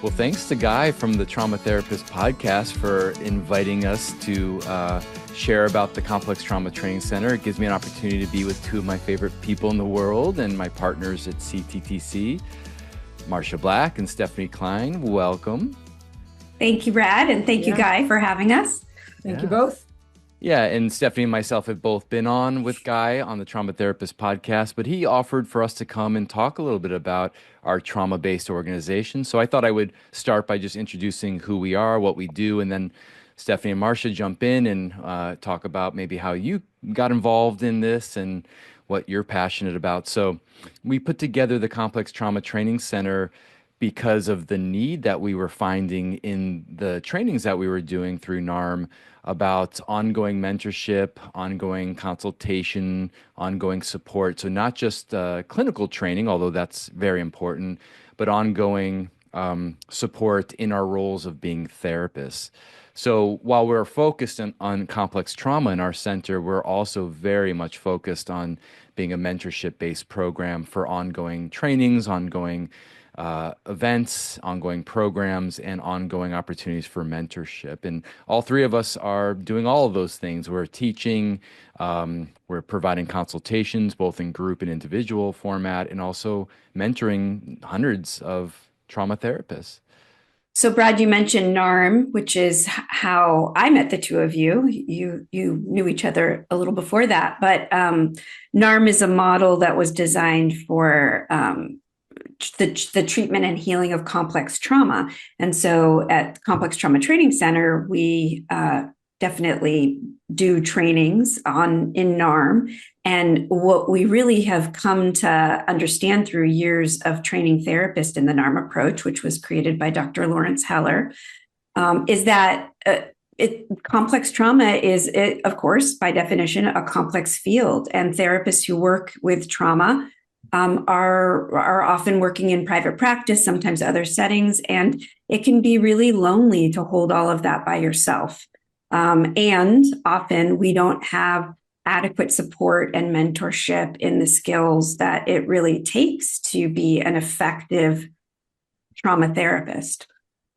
Well, thanks to Guy from the Trauma Therapist podcast for inviting us to share about the Complex Trauma Training Center. It gives me an opportunity to be with two of my favorite people in the world and my partners at CTTC, Marcie Black and Stefanie Klein. Welcome. Thank you, Brad, and thank you, Guy, for having us. Thank you both. Yeah, and Stefanie and myself have both been on with Guy on the Trauma Therapist podcast, but he offered for us to come and talk a little bit about our trauma-based organization. So I thought I would start by just introducing who we are, what we do, and then Stefanie and Marcie jump in and talk about maybe how you got involved in this and what you're passionate about. So we put together the Complex Trauma Training Center because of the need that we were finding in the trainings that we were doing through NARM about ongoing mentorship, ongoing consultation, ongoing support. So not just clinical training, although that's very important, but ongoing support in our roles of being therapists. So while we're focused on complex trauma in our center, we're also very much focused on being a mentorship-based program for ongoing trainings, ongoing events, ongoing programs, and ongoing opportunities for mentorship. And all three of us are doing all of those things. We're teaching, we're providing consultations, both in group and individual format, and also mentoring hundreds of trauma therapists. So, Brad, you mentioned NARM, which is how I met the two of you. You knew each other a little before that, but NARM is a model that was designed for the treatment and healing of complex trauma. And so at Complex Trauma Training Center, we definitely do trainings in NARM. And what we really have come to understand through years of training therapists in the NARM approach, which was created by Dr. Lawrence Heller, is that complex trauma is, of course, by definition, a complex field. And therapists who work with trauma are often working in private practice, sometimes other settings, and it can be really lonely to hold all of that by yourself. And often we don't have adequate support and mentorship in the skills that it really takes to be an effective trauma therapist.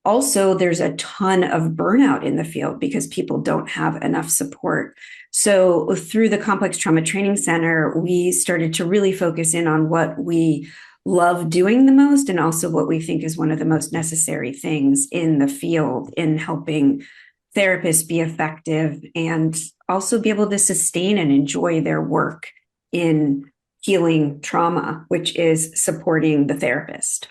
Also, there's a ton of burnout in the field because people don't have enough support. So through the Complex Trauma Training Center, we started to really focus in on what we love doing the most and also what we think is one of the most necessary things in the field in helping therapists be effective and also be able to sustain and enjoy their work in healing trauma, which is supporting the therapist.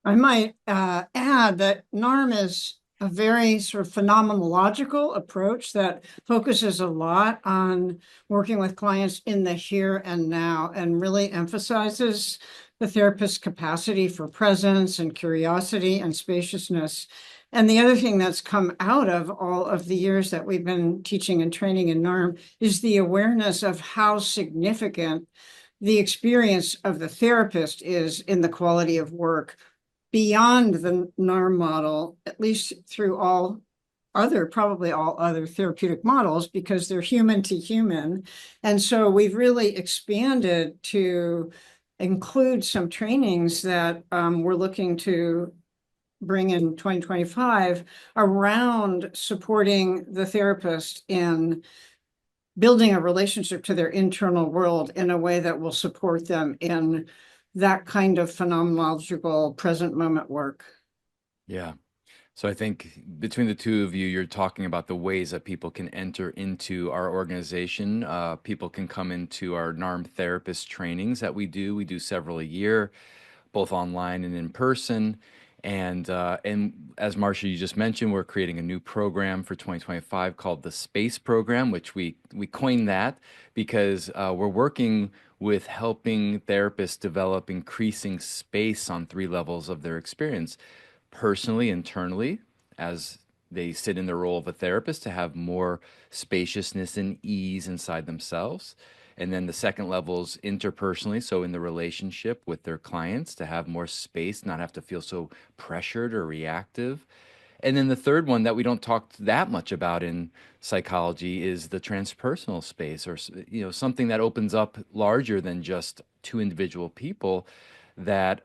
I might add that NARM is a very sort of phenomenological approach that focuses a lot on working with clients in the here and now and really emphasizes the therapist's capacity for presence and curiosity and spaciousness. And the other thing that's come out of all of the years that we've been teaching and training in NARM is the awareness of how significant the experience of the therapist is in the quality of work beyond the NARM model, at least through probably all other therapeutic models, because they're human to human. And so we've really expanded to include some trainings that we're looking to bring in 2025 around supporting the therapist in building a relationship to their internal world in a way that will support them in that kind of phenomenological present moment work. Yeah. So I think between the two of you, you're talking about the ways that people can enter into our organization. People can come into our NARM therapist trainings that we do. We do several a year, both online and in person. And as Marcie, you just mentioned, we're creating a new program for 2025 called the Space Program, which we coined that because we're working with helping therapists develop increasing space on three levels of their experience. Personally, internally, as they sit in the role of a therapist to have more spaciousness and ease inside themselves. And then the second level is interpersonally, so in the relationship with their clients to have more space, not have to feel so pressured or reactive. And then the third one that we don't talk that much about in psychology is the transpersonal space, or something that opens up larger than just two individual people, that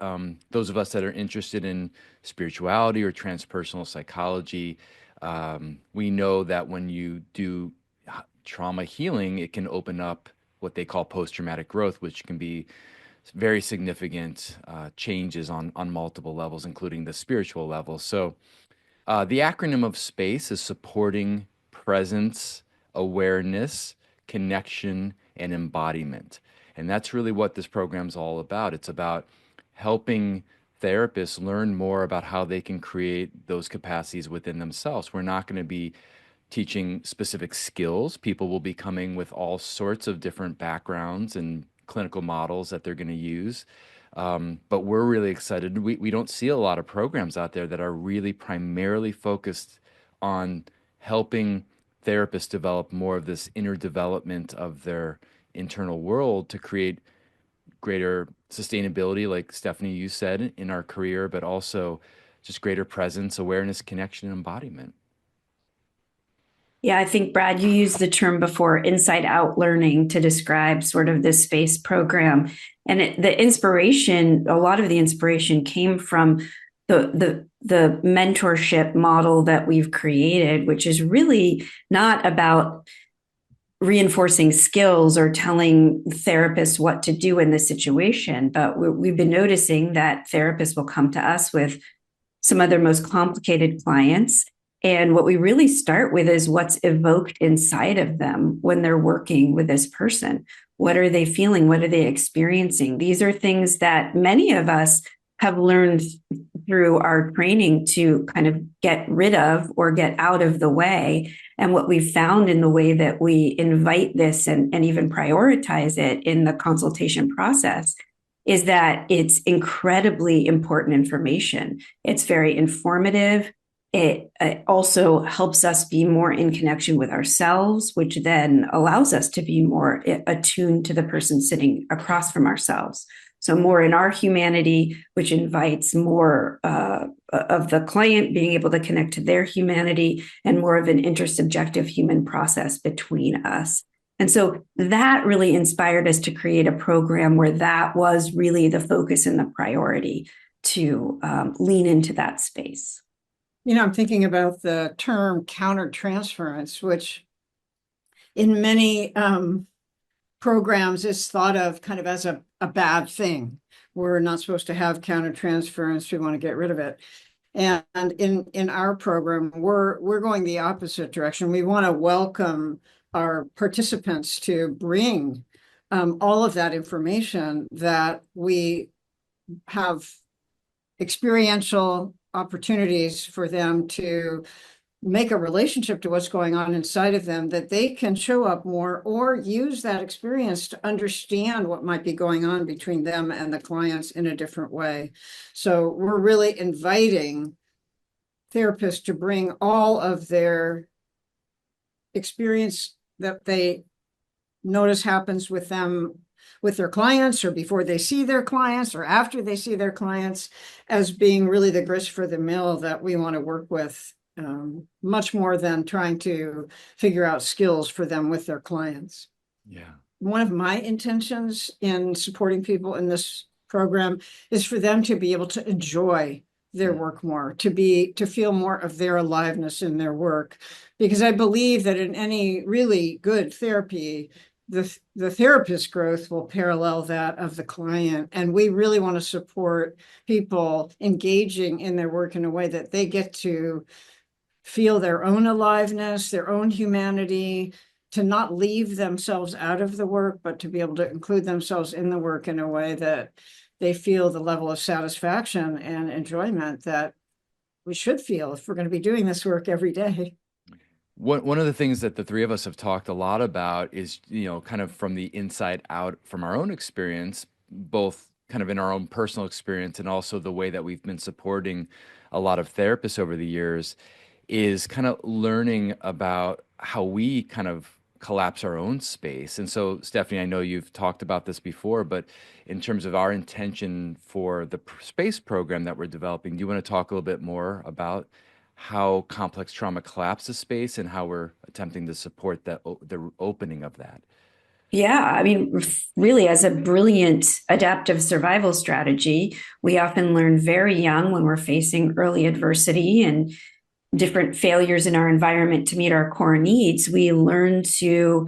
those of us that are interested in spirituality or transpersonal psychology, we know that when you do trauma healing, it can open up what they call post-traumatic growth, which can be very significant changes on multiple levels, including the spiritual level. So the acronym of SPACE is supporting presence, awareness, connection, and embodiment. And that's really what this program's all about. It's about helping therapists learn more about how they can create those capacities within themselves. We're not going to be teaching specific skills. People will be coming with all sorts of different backgrounds and clinical models that they're going to use. But we're really excited. We don't see a lot of programs out there that are really primarily focused on helping therapists develop more of this inner development of their internal world to create greater sustainability, like Stefanie, you said, in our career, but also just greater presence, awareness, connection, and embodiment. Yeah, I think, Brad, you used the term before, inside out learning, to describe sort of this space program. And the inspiration, a lot of the inspiration came from the mentorship model that we've created, which is really not about reinforcing skills or telling therapists what to do in this situation. But we've been noticing that therapists will come to us with some of their most complicated clients. And what we really start with is what's evoked inside of them when they're working with this person. What are they feeling? What are they experiencing? These are things that many of us have learned through our training to kind of get rid of or get out of the way. And what we've found in the way that we invite this and even prioritize it in the consultation process is that it's incredibly important information. It's very informative. It also helps us be more in connection with ourselves, which then allows us to be more attuned to the person sitting across from ourselves. So more in our humanity, which invites more of the client being able to connect to their humanity and more of an intersubjective human process between us. And so that really inspired us to create a program where that was really the focus and the priority to lean into that space. You know, I'm thinking about the term countertransference, which in many programs is thought of kind of as a bad thing. We're not supposed to have countertransference. We want to get rid of it. And in our program, we're going the opposite direction. We want to welcome our participants to bring all of that information that we have experiential opportunities for them to make a relationship to what's going on inside of them, that they can show up more or use that experience to understand what might be going on between them and the clients in a different way. So we're really inviting therapists to bring all of their experience that they notice happens with them, with their clients, or before they see their clients, or after they see their clients, as being really the grist for the mill that we want to work with, much more than trying to figure out skills for them with their clients. Yeah. One of my intentions in supporting people in this program is for them to be able to enjoy their work more, to feel more of their aliveness in their work, because I believe that in any really good therapy, the therapist's growth will parallel that of the client. And we really want to support people engaging in their work in a way that they get to feel their own aliveness, their own humanity, to not leave themselves out of the work, but to be able to include themselves in the work in a way that they feel the level of satisfaction and enjoyment that we should feel if we're going to be doing this work every day. One of the things that the three of us have talked a lot about is, kind of from the inside out, from our own experience, both kind of in our own personal experience and also the way that we've been supporting a lot of therapists over the years, is kind of learning about how we kind of collapse our own space. And so, Stefanie, I know you've talked about this before, but in terms of our intention for the space program that we're developing, do you want to talk a little bit more about how complex trauma collapses space and how we're attempting to support that the opening of that? Yeah, I mean, really, as a brilliant adaptive survival strategy, we often learn very young when we're facing early adversity and different failures in our environment to meet our core needs. We learn to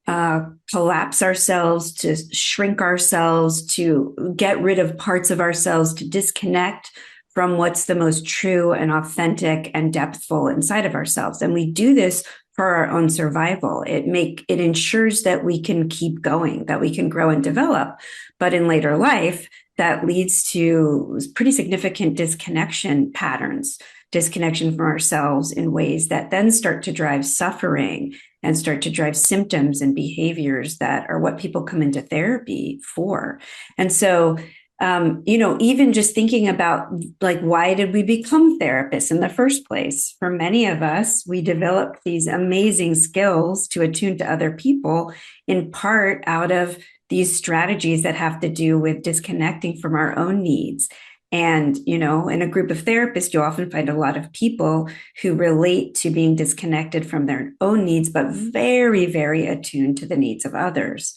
collapse ourselves, to shrink ourselves, to get rid of parts of ourselves, to disconnect from what's the most true and authentic and depthful inside of ourselves. And we do this for our own survival. It ensures that we can keep going, that we can grow and develop. But in later life, that leads to pretty significant disconnection patterns, disconnection from ourselves in ways that then start to drive suffering and start to drive symptoms and behaviors that are what people come into therapy for. And so, even just thinking about like, why did we become therapists in the first place? For many of us, we developed these amazing skills to attune to other people, in part out of these strategies that have to do with disconnecting from our own needs. And, in a group of therapists, you often find a lot of people who relate to being disconnected from their own needs, but very, very attuned to the needs of others.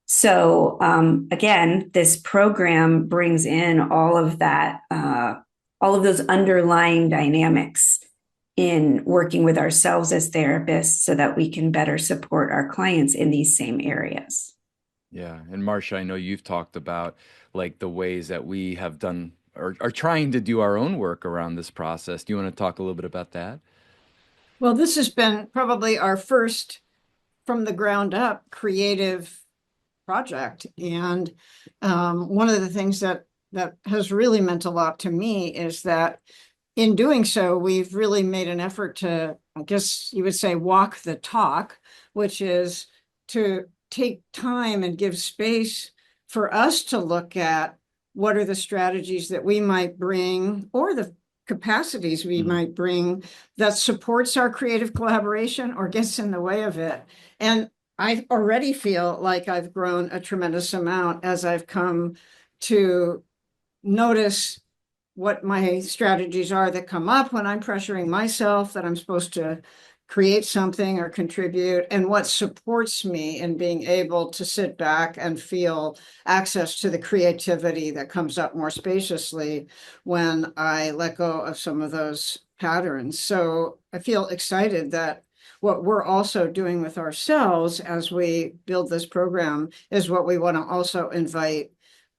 So, again, this program brings in all of that, all of those underlying dynamics in working with ourselves as therapists so that we can better support our clients in these same areas. Yeah. And Marcia, I know you've talked about like the ways that we have done or are trying to do our own work around this process. Do you want to talk a little bit about that? Well, this has been probably our first from the ground up creative project. And one of the things that has really meant a lot to me is that in doing so, we've really made an effort to, I guess you would say, walk the talk, which is to take time and give space for us to look at what are the strategies that we might bring or the capacities we might bring that supports our creative collaboration or gets in the way of it. And I already feel like I've grown a tremendous amount as I've come to notice what my strategies are that come up when I'm pressuring myself that I'm supposed to create something or contribute, and what supports me in being able to sit back and feel access to the creativity that comes up more spaciously when I let go of some of those patterns. So I feel excited that what we're also doing with ourselves as we build this program is what we want to also invite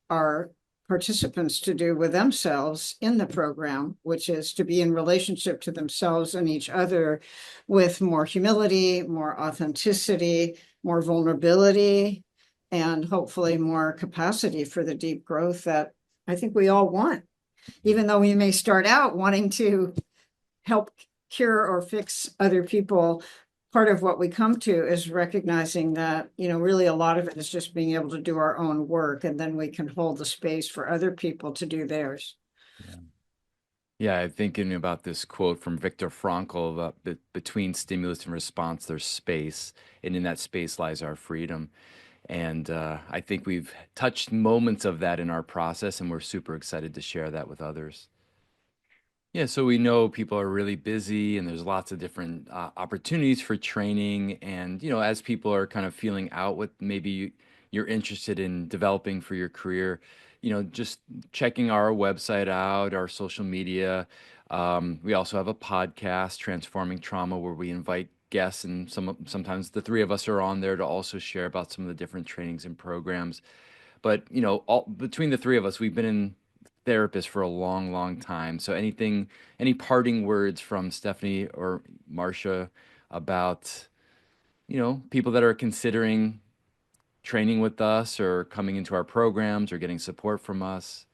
our participants to do with themselves in the program, which is to be in relationship to themselves and each other with more humility, more authenticity, more vulnerability, and hopefully more capacity for the deep growth that I think we all want, even though we may start out wanting to help cure or fix other people. Part of what we come to is recognizing that, really a lot of it is just being able to do our own work, and then we can hold the space for other people to do theirs. Yeah. Yeah, I'm thinking about this quote from Viktor Frankl about between stimulus and response, there's space, and in that space lies our freedom. And I think we've touched moments of that in our process, and we're super excited to share that with others. Yeah, so we know people are really busy and there's lots of different opportunities for training. And, as people are kind of feeling out what maybe you're interested in developing for your career, just checking our website out, our social media. We also have a podcast, Transforming Trauma, where we invite guests, and sometimes the three of us are on there to also share about some of the different trainings and programs. But, all between the three of us, we've been in therapist for a long, long time. So any parting words from Stefanie or Marcia about, people that are considering training with us or coming into our programs or getting support from us?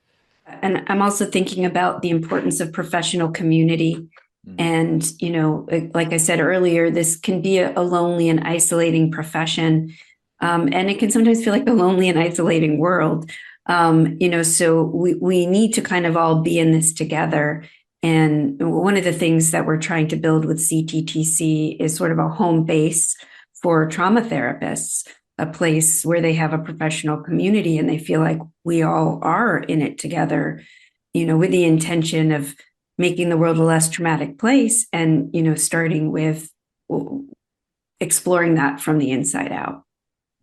And I'm also thinking about the importance of professional community. Mhm. And, like I said earlier, this can be a lonely and isolating profession. And it can sometimes feel like a lonely and isolating world. So we need to kind of all be in this together. And one of the things that we're trying to build with CTTC is sort of a home base for trauma therapists, a place where they have a professional community and they feel like we all are in it together, with the intention of making the world a less traumatic place and, starting with exploring that from the inside out.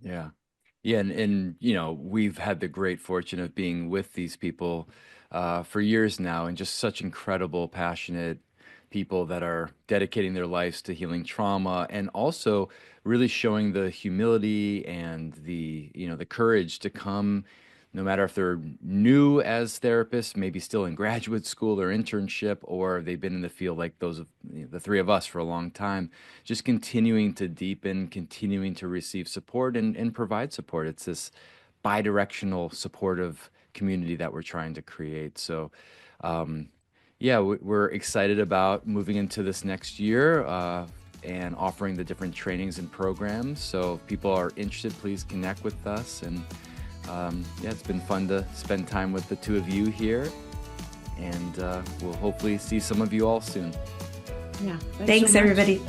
Yeah. Yeah, and you know, we've had the great fortune of being with these people for years now, and just such incredible, passionate people that are dedicating their lives to healing trauma, and also really showing the humility and the, you know, the courage to come, no matter if they're new as therapists, maybe still in graduate school or internship, or they've been in the field like those of, you know, the three of us for a long time, just continuing to deepen, continuing to receive support and provide support. It's this bi-directional supportive community that we're trying to create. So, yeah, we're excited about moving into this next year and offering the different trainings and programs. So if people are interested, please connect with us. And yeah, it's been fun to spend time with the two of you here. And we'll hopefully see some of you all soon. Yeah. Thanks, so much. everybody.